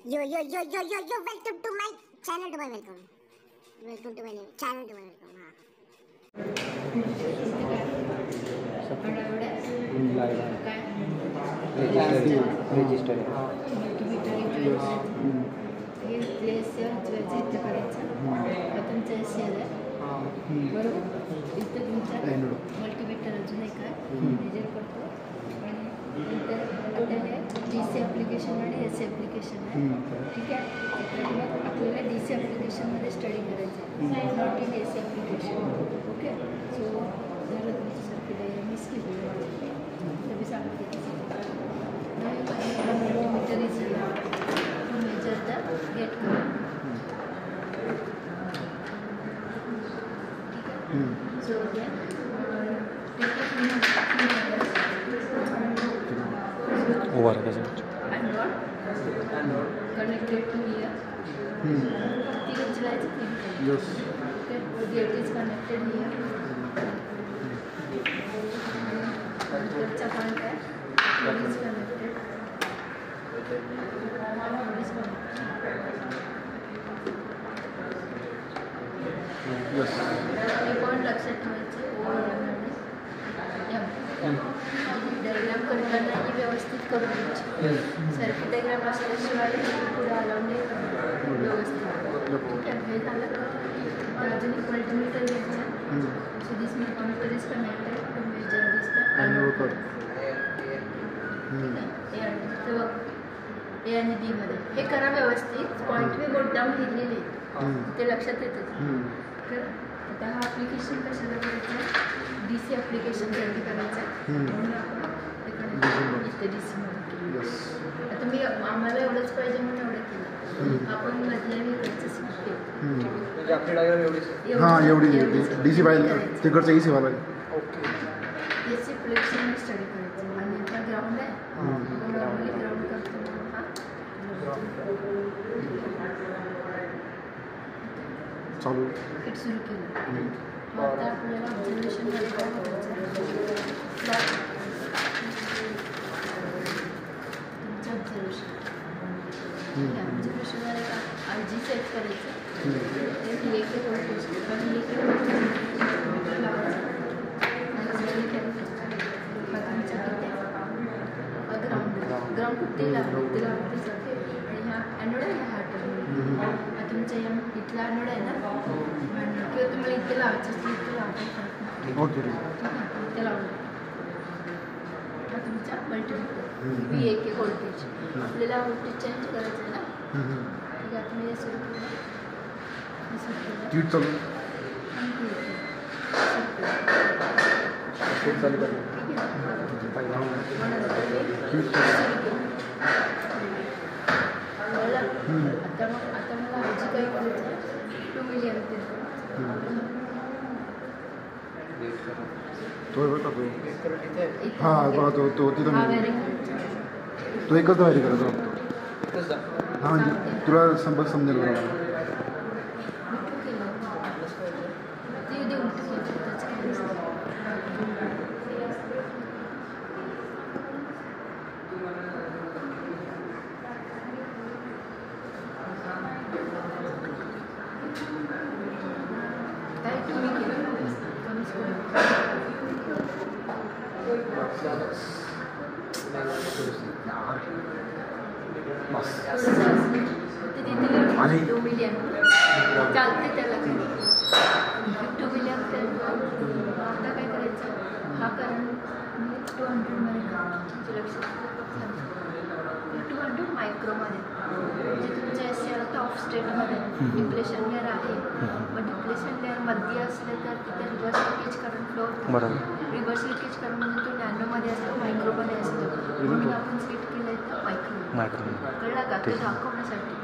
Yo, welcome to my channel. Welcome to my channel. Register बरोबर इथं तुमचा multimeter अजून एक आहे मेजर करतो आणि नंतर आता हे DC ॲप्लिकेशन आणि AC ॲप्लिकेशन आहे ठीक आहे. तर मग आपल्याला DC ॲप्लिकेशनमध्ये स्टडी करायचं आहे not in AC application. Okay so झालं तुमचं सर्किट डायग्राम मी स्किप तर मी सांगते multimeter is measure the gate current. So then, over and not connected to here. Yes. Okay, gate is connected here. It's a point it is connected. It is connected. Yes. Point लक्षात ठेवायचे diagram करताना ही व्यवस्थित करून घ्यायची. Circuit diagram असल्याशिवाय पुढे allowed नाही व्यवस्थित. ठीक आहे हे झालं तर अजून एक मल्टीमीटर घ्यायचं. So this multimeter is connected to measure this A आणि बी मध्ये हे करा व्यवस्थित. पॉईंट मी मुद्दाम लिहिलेले ते लक्षात येतं. तर आता हा ॲप्लिकेशन कशाला करायचं DC ॲप्लिकेशनसाठी करायचं म्हणून आपण इथे DC मध्ये आता मी आम्हाला एवढंच पाहिजे म्हणून एवढं केलं. आपण मधल्या वेगळ्याचं शिकतो एवढी DC पाहिजे तिकडचं AC वाला DC ॲप्लिकेशन स्टडी करायचं आणि आता ग्राउंड आहे नॉर्मली ग्राउंड करतो हा चालू सर्किट सुरू केलं. आता आपल्याला ऑब्झर्वेशनमध्ये काय करायचं तुमचं ऑब्झर्वेशनमध्ये का IG सेट करायचं ते इलेक्ट्रिक व्होल्टेज पण इलेक्ट्रिक व्होल्टेज लावायचं ग्राउंड कुठे लावलं ते लावायचं आणि हा ॲनोड आहे हा टर्मिनल हा तुमच्या या इथला ॲनोड आहे ना किंवा तुम्हाला इथे लावायचं असतं इथे लावायचं ओके इथे लावलं हा तुमचा मल्टीमीटर V1 व्होल्टेज आपल्याला व्होल्टेज चेंज करायचं आहे ना. ठीक आहे तुम्ही हे सुरू केलं ट्वीट चालू आता मला आजी काय करायचं 2 मिलियन तो बघा तो हां बघा तो तिथं तो एकच व्हायरी करायचा हां म्हणजे तुला समजेल बरोबर. आणि 2 मिलियन चालते त्याला 2 मिलियन आता काय करायचं हा करंट 200 मध्ये लक्षात 200 मायक्रोमध्ये म्हणजे तुमच्या SC आता ऑफ स्टेटमध्ये डिप्लेशन लेअर आहे. मग डिप्लेशन लेअर मध्ये असले तर तिथे रिव्हर्स लिकेज करंट फ्लो होतो. रिव्हर्स लिकेज करंट म्हणजे तो नॅनोमध्ये असतो मायक्रोमध्ये असतो म्हणून आपण सेट केलं आहे मायक्रो कळला का ते दाखवण्यासाठी.